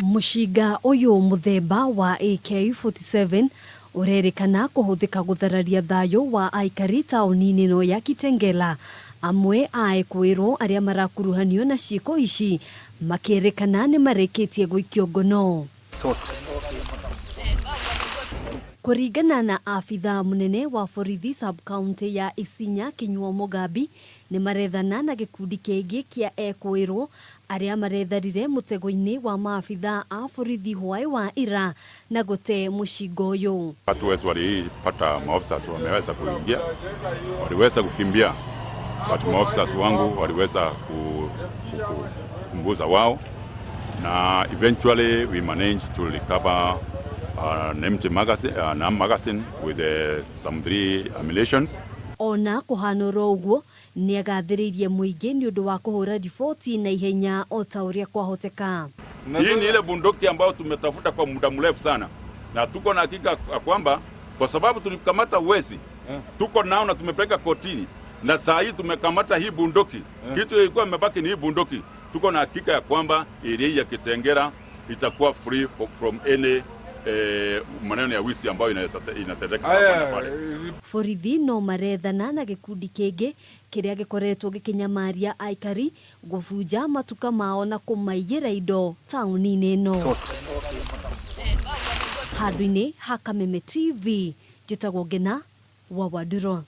Mucinga uyu muthemba wa AK-47 urerikana kuhuthika guthararia thayo wa aikari tauni-ini no ya Kitengela. Amwe aekwirwo aria marakuruhanio na ciiko ici makierekana ni mareketie gwikio ngono. Kuringana na Maabithaa munene wa borithi sub-county ya Isinya Kinyua Mugambi ni marethana na gikundi kingi kia ekwirwo aria maretharire mutego-ini wa Maabithaa a borithi hwai wa ira na gute mucinga uyu. Watu wetu walipata maofisa wameweza kuingia, waliweza kukimbia, but maofisa wangu waliweza kupunguza wao, na eventually we managed to recover an empty magazine with some 3 ammunitions. Ona kuhanura uguo ni agathiririe muingi ni undu wa kuhura ripoti na ihenya o ta uria kwahoteka. Hii ni ile bunduki ambayo tumetafuta kwa muda mrefu sana, na tuko na hakika kwamba kwa sababu tulikamata wezi tuko nao na tumepeleka kotini, na saa hii tumekamata hii bunduki, kitu ilikuwa imebaki ni hii bunduki. Tuko na hakika ya kwamba area ya Kitengela itakuwa free from any maneno ya wisi ambayo inatendeka pale. Borithi no marethana na gikundi kingi kiria gikoretwo gikinyamaria aikari gubuja matuka mao na kumaigira indo tauni-ini no. Handũ-inĩ ha Kameme TV, njĩtagwo Ngina wa Wadurwa.